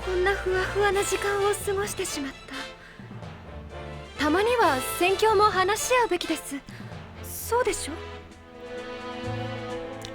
こんなふわふわな時間を過ごしてしまった。たまには戦況も話し合うべきです。そうでしょ?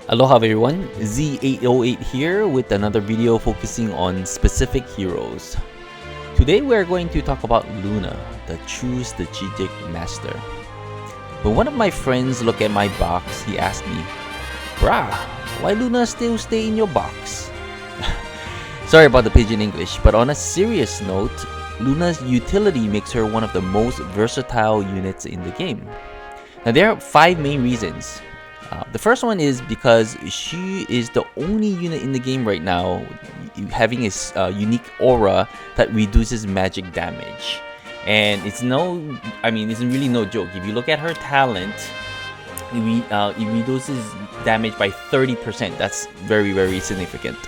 Aloha everyone, Z808 here with another video focusing on specific heroes. Today we are going to talk about Luna, the true strategic master. When one of my friends looked at my box, he asked me, "Brah, why Luna still stay in your box?" Sorry about the pidgin English, but on a serious note, Luna's utility makes her one of the most versatile units in the game. Now there are 5 main reasons. The first one is because she is the only unit in the game right now having a unique aura that reduces magic damage. And it's really no joke. If you look at her talent, it reduces damage by 30%. That's very, very significant.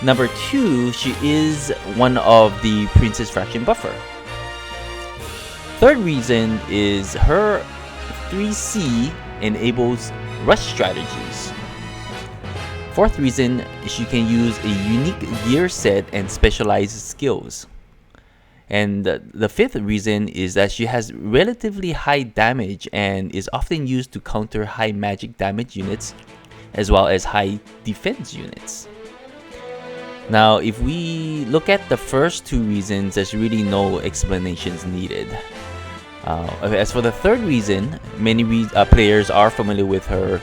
Number 2, she is one of the Princess Fraction buffer. Third reason is her 3C enables rush strategies. Fourth reason, she can use a unique gear set and specialized skills. And the fifth reason is that she has relatively high damage and is often used to counter high magic damage units as well as high defense units. Now, if we look at the first 2 reasons, there's really no explanations needed. As for the third reason, many players are familiar with her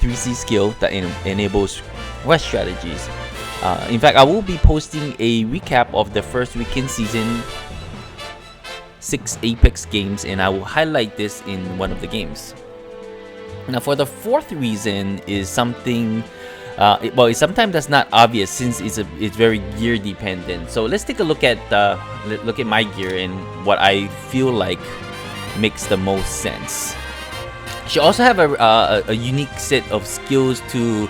3C skill that enables rush strategies. In fact, I will be posting a recap of the first weekend season 6 Apex games, and I will highlight this in one of the games. Now, for the fourth reason is something it sometimes that's not obvious since it's very gear dependent. So let's take a look at my gear and what I feel like makes the most sense. She also have a unique set of skills to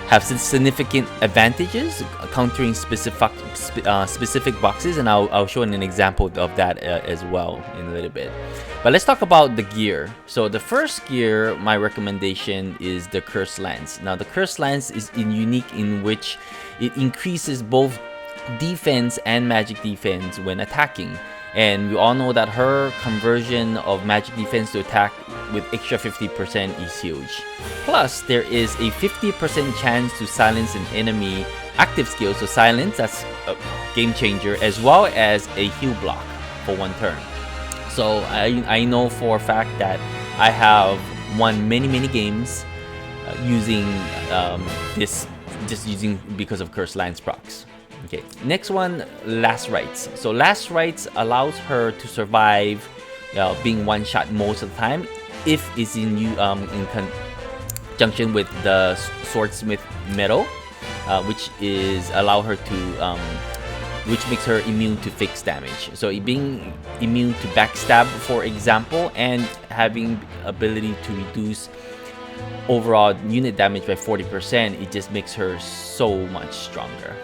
have significant advantages countering specific boxes, and I'll show an example of that as well in a little bit. But let's talk about the gear. So the first gear, my recommendation is the Cursed Lance. Now the Cursed Lance is unique in which it increases both defense and magic defense when attacking. And we all know that her conversion of magic defense to attack with extra 50% is huge. Plus, there is a 50% chance to silence an enemy active skill. So silence, that's a game changer, as well as a heal block for 1 turn. So I know for a fact that I have won many games using this, because of Cursed Lance procs. Okay, next one, Last Rites. So Last Rites allows her to survive being one-shot most of the time if it's in conjunction with the Swordsmith Metal, which makes her immune to fixed damage. So being immune to backstab, for example, and having ability to reduce overall unit damage by 40%, it just makes her so much stronger.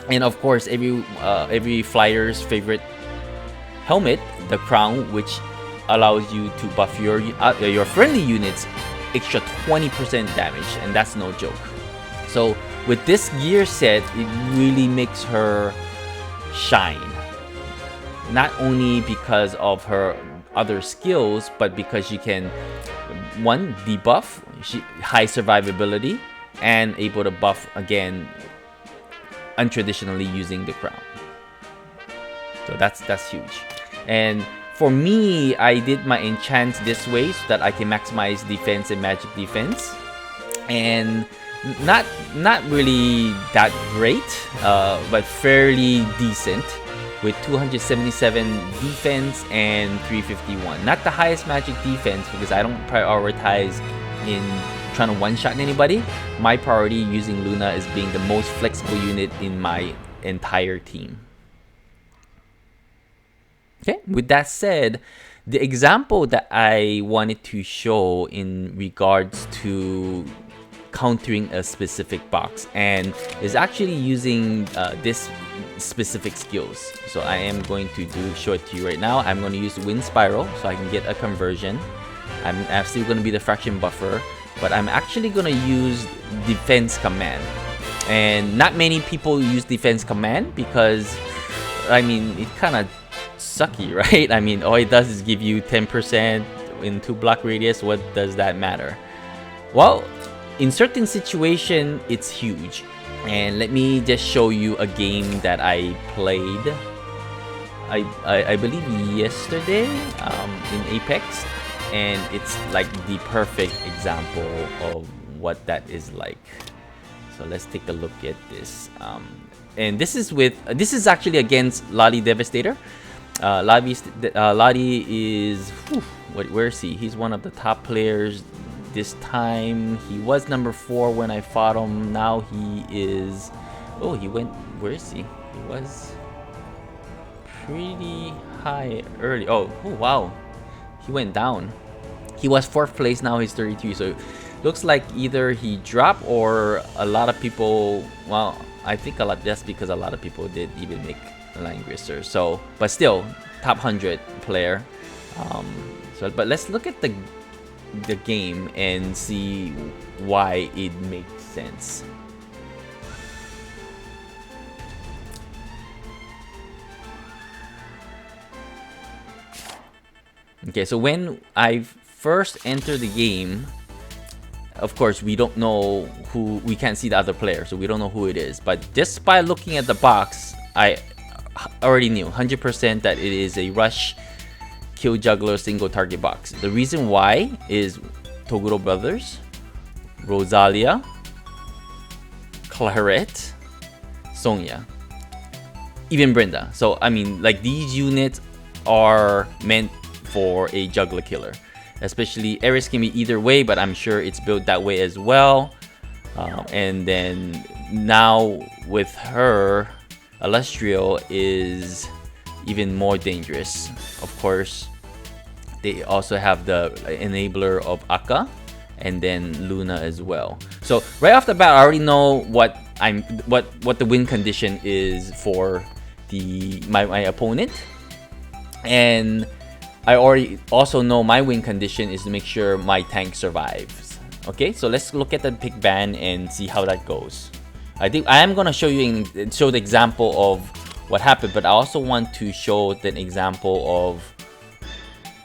And of course, every flyer's favorite helmet, the crown, which allows you to buff your friendly units extra 20% damage, and that's no joke. So with this gear set, it really makes her shine. Not only because of her other skills, but because she can, 1, debuff, high survivability, and able to buff again untraditionally using the crown. So that's huge. And for me, I did my enchants this way so that I can maximize defense and magic defense, and not really that great, but fairly decent, with 277 defense and 351. Not the highest magic defense because I don't prioritize in trying to one-shot anybody. My priority using Luna is being the most flexible unit in my entire team. Okay, with that said, the example that I wanted to show in regards to countering a specific box and is actually using this specific skills. So I am going to show it to you right now. I'm going to use Wind Spiral so I can get a conversion. I'm still going to be the fraction buffer, but I'm actually going to use Defense Command. And not many people use defense command because, I mean, it kind of sucky, right? I mean, all it does is give you 10% in 2 block radius. What does that matter? Well, in certain situation, it's huge. And let me just show you a game that I played, I believe yesterday in Apex, and it's like the perfect example of what that is like. So let's take a look at this. And this is actually against Lottie Devastator. Lottie is, where is he? He's one of the top players this time. He was number 4 when I fought him. Now he is, oh, he went, where is he? He was pretty high early. Oh wow, he went down. He was 4th place, now he's 33. So looks like either he dropped or a lot of people, well, I think a lot, just because a lot of people did even make Langrisser. So, but still, top 100 player. But let's look at the game and see why it makes sense. Okay, so when I first enter the game, of course, we don't know who, we can't see the other player, so we don't know who it is. But just by looking at the box, I already knew 100% that it is a rush kill juggler single target box. The reason why is Toguro Brothers, Rosalia, Claret, Sonya, even Brenda. So I mean, like, these units are meant for a juggler killer. Especially Eris can be either way, but I'm sure it's built that way as well. And then now with her, Illustrio is even more dangerous. Of course, they also have the enabler of Akka and then Luna as well. So right off the bat, I already know what the win condition is for my opponent, and I already also know my win condition is to make sure my tank survives. Okay, so let's look at the pick ban and see how that goes. I think I am gonna show the example of what happened, but I also want to show the example of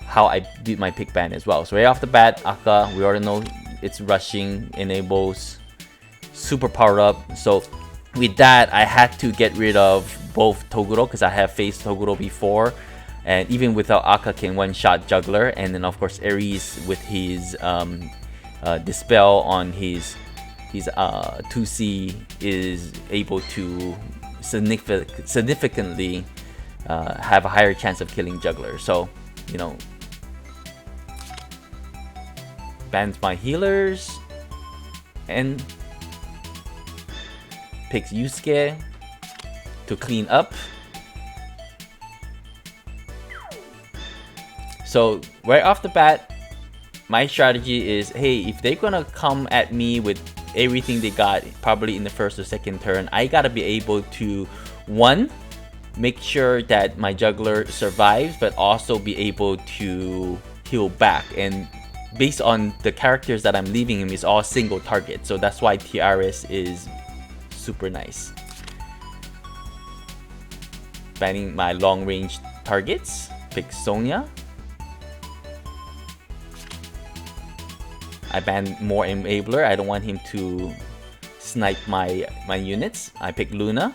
how I did my pick ban as well. So right off the bat, Akka, we already know it's rushing, enables, super powered up. So with that, I had to get rid of both Toguro because I have faced Toguro before. And even without Akka can one-shot juggler, and then of course Ares with his dispel on his 2C is able to significantly have a higher chance of killing juggler. So, you know, bans my healers and picks Yusuke to clean up. So right off the bat, my strategy is, hey, if they're gonna come at me with everything they got, probably in the first or second turn, I gotta be able to, one, make sure that my juggler survives, but also be able to heal back. And based on the characters that I'm leaving him, is all single target. So that's why TRS is super nice. Banning my long range targets, pick Sonya. I ban more enabler. I don't want him to snipe my units. I pick Luna,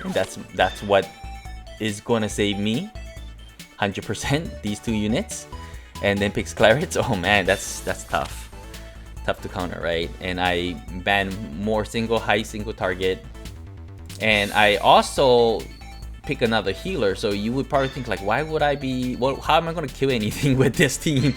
and that's what is gonna save me 100%. These 2 units, and then picks Claret. Oh man, that's tough to counter, right? And I ban more high single target, and I also pick another healer. So you would probably think like, why would I be, well, how am I going to kill anything with this team?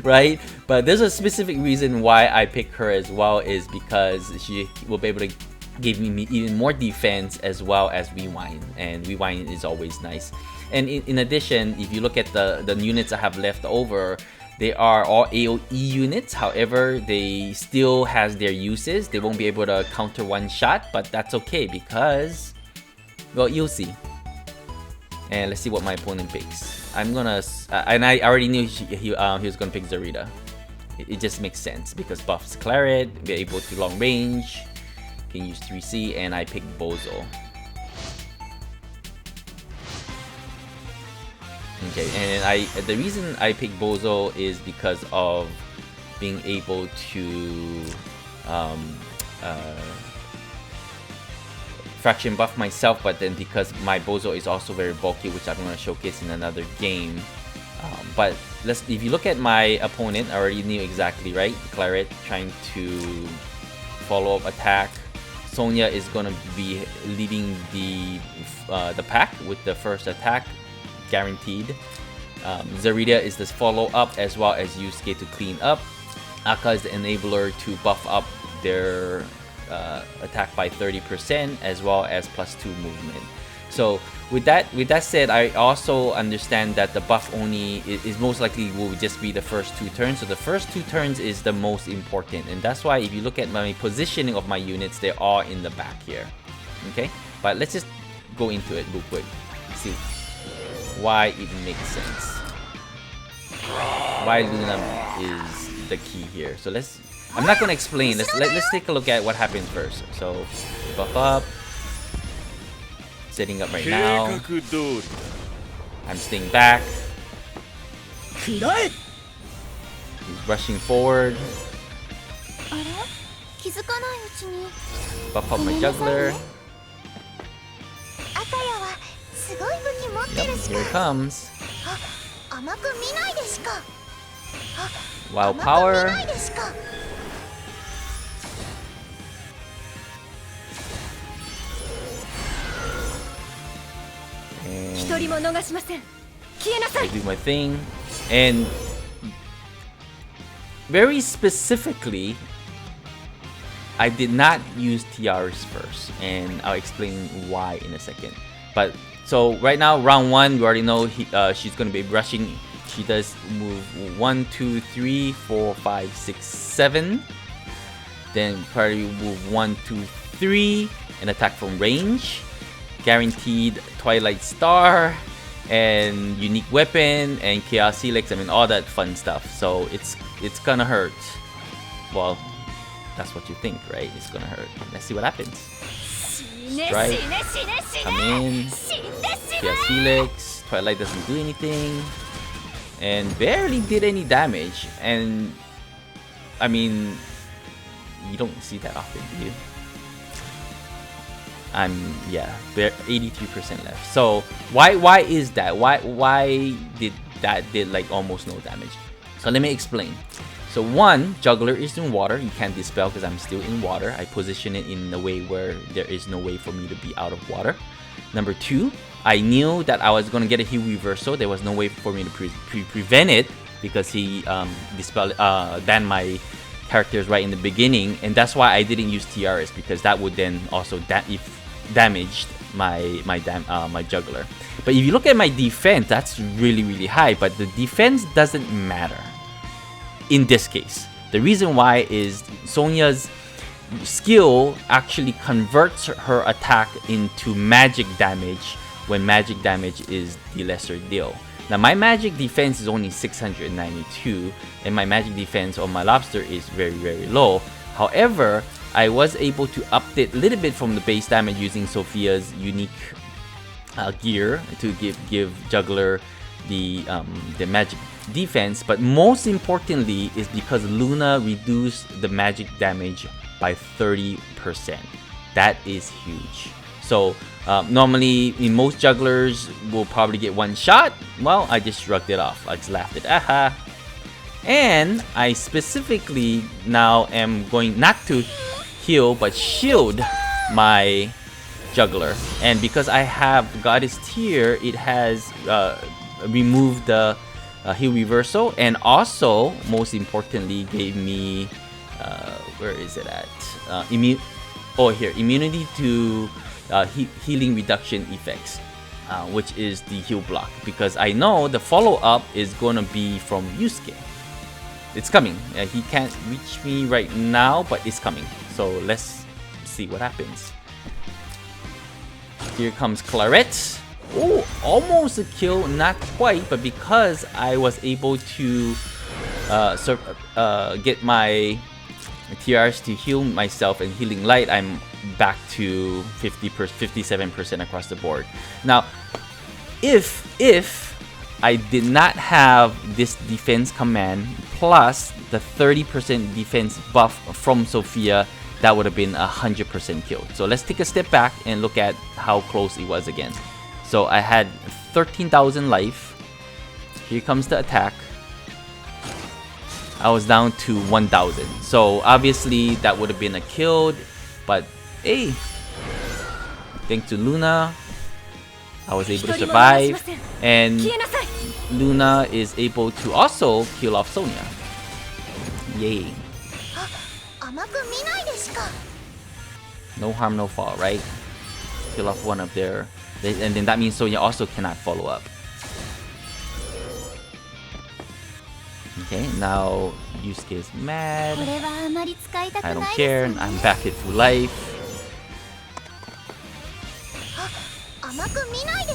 Right? But there's a specific reason why I pick her as well, is because she will be able to give me even more defense as well as rewind, and rewind is always nice. And in addition, if you look at the units I have left over, they are all AoE units. However, they still has their uses. They won't be able to counter one shot, but that's okay because, well, you'll see. And let's see what my opponent picks. I'm gonna, and I already knew he was gonna pick Zarita. It just makes sense because buffs Claret, be able to long range, can use 3C, and I picked Bozo. Okay, and the reason I picked Bozo is because of being able to fraction buff myself, but then because my Bozo is also very bulky, which I'm going to showcase in another game. But if you look at my opponent, I already knew exactly, right? Claret trying to follow up attack. Sonya is going to be leading the pack with the first attack, guaranteed. Zarita is this follow up, as well as Yusuke to clean up. Aka is the enabler to buff up their attack by 30%, as well as +2 movement. So with that said, I also understand that the buff only is most likely will just be the first 2 turns. So the first 2 turns is the most important, and that's why if you look at my positioning of my units, they are in the back here. Okay, but let's just go into it real quick. See why it makes sense. Why Luna is the key here. So I'm not gonna explain. Let's take a look at what happens first. So buff up. Setting up right now. I'm staying back. He's rushing forward. Buff up my juggler. Yep, here it comes. Wild power. I do my thing, and very specifically, I did not use tiaras first, and I'll explain why in a second. But so right now, round 1, you already know she's going to be rushing. She does move 1, 2, 3, 4, 5, 6, 7. Then probably move 1, 2, 3, and attack from range. Guaranteed Twilight Star and unique weapon and Chaos Helix. I mean, all that fun stuff. So it's gonna hurt. Well, that's what you think, right? It's gonna hurt. Let's see what happens. Strike. Come in. Chaos Helix. Twilight doesn't do anything. And barely did any damage. And I mean, you don't see that often, do you? Yeah, 83% left. So why is that? Why did that like almost no damage? So let me explain. So 1, juggler is in water. You can't dispel because I'm still in water. I position it in a way where there is no way for me to be out of water. Number 2, I knew that I was gonna get a heal reversal. There was no way for me to prevent it because he banned my characters right in the beginning, and that's why I didn't use tiaras, because that would then also damaged my juggler. But if you look at my defense, that's really high, but the defense doesn't matter in this case. The reason why is Sonya's skill actually converts her attack into magic damage when magic damage is the lesser deal. Now my magic defense is only 692, and my magic defense on my lobster is very low. However, I was able to up it a little bit from the base damage using Sophia's unique gear to give juggler the magic defense, but most importantly is because Luna reduced the magic damage by 30%. That is huge. So normally in most jugglers will probably get 1 shot. Well, I just shrugged it off. I just laughed at aha. And I specifically now am going not to heal but shield my juggler, and because I have Goddess Tier, it has removed the heal reversal, and also most importantly gave me where is it at? Immunity to healing reduction effects, which is the heal block, because I know the follow-up is gonna be from Yusuke. It's coming. He can't reach me right now, but it's coming. So let's see what happens. Here comes Claret. Oh, almost a kill, not quite, but because I was able to get my TRs to heal myself and healing light, I'm back to 57% across the board. Now, if I did not have this defense command plus the 30% defense buff from Sophia, that would have been 100% killed. So let's take a step back and look at how close it was again. So I had 13,000 life. Here comes the attack. I was down to 1,000. So obviously that would have been a killed, but hey, thanks to Luna, I was able to survive, and Luna is able to also kill off Sonia. Yay. No harm, no foul, right? Kill off one of their... And then that means Sonia also cannot follow up. Okay, now Yusuke is mad. I don't care, I'm back at full life.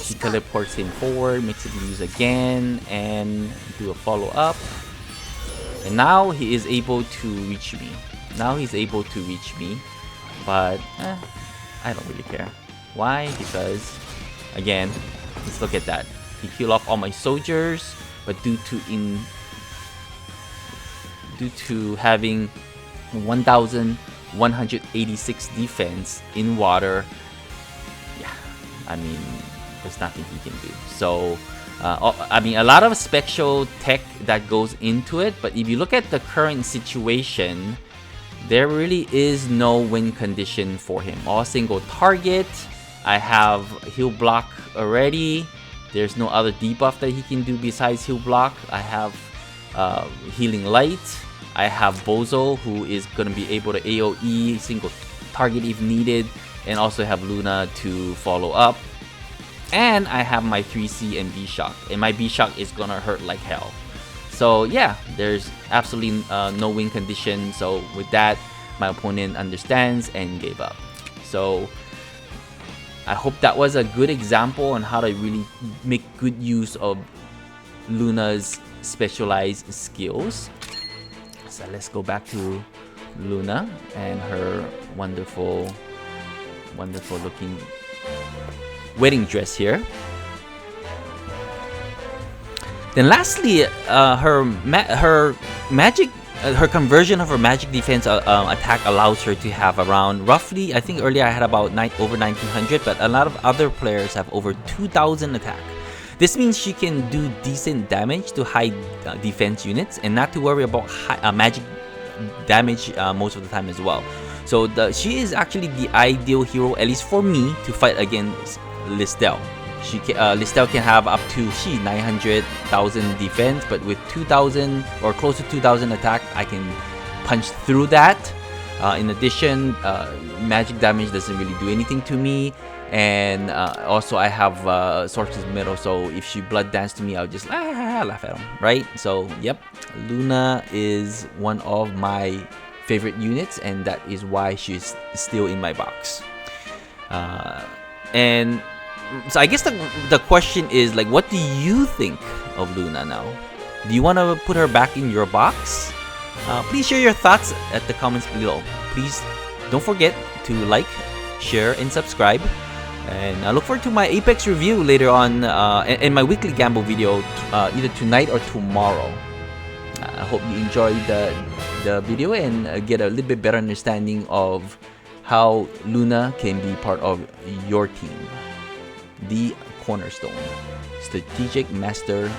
He teleports him forward, makes it lose again, and do a follow-up. And now he is able to reach me. But I don't really care. Why? Because, again, let's look at that. He killed off all my soldiers, but due to having 1,186 defense in water, yeah, I mean, there's nothing he can do. So, I mean, a lot of special tech that goes into it, but if you look at the current situation, there really is no win condition for him. All single target. I have heal block already. There's no other debuff that he can do besides heal block. I have healing light. I have Bozo, who is going to be able to AoE single target if needed, and also have Luna to follow up. And I have my 3C and B-Shock, and my B-Shock is gonna hurt like hell. So yeah, there's absolutely no win condition. So with that, my opponent understands and gave up. So I hope that was a good example on how to really make good use of Luna's specialized skills. So let's go back to Luna and her wonderful looking wedding dress here. Then lastly, her conversion of her magic defense attack allows her to have around roughly, I think earlier I had about over 1900, but a lot of other players have over 2000 attack. This means she can do decent damage to high defense units and not to worry about magic damage most of the time as well. So she is actually the ideal hero, at least for me, to fight against Listel. Listel can have up to 900,000 defense, but with 2,000 or close to 2,000 attack, I can punch through that. In addition, magic damage doesn't really do anything to me, and also I have Sorcerer's Medal, so if she blood dance to me, I'll just laugh at him, right? So yep, Luna is one of my favorite units, and that is why she's still in my box. And so I guess the question is, like, what do you think of Luna now? Do you want to put her back in your box? Please share your thoughts at the comments below. Please don't forget to like, share, and subscribe. And I look forward to my Apex review later on, and my weekly gamble video either tonight or tomorrow. I hope you enjoyed the video and get a little bit better understanding of how Luna can be part of your team. The Cornerstone. Strategic Master.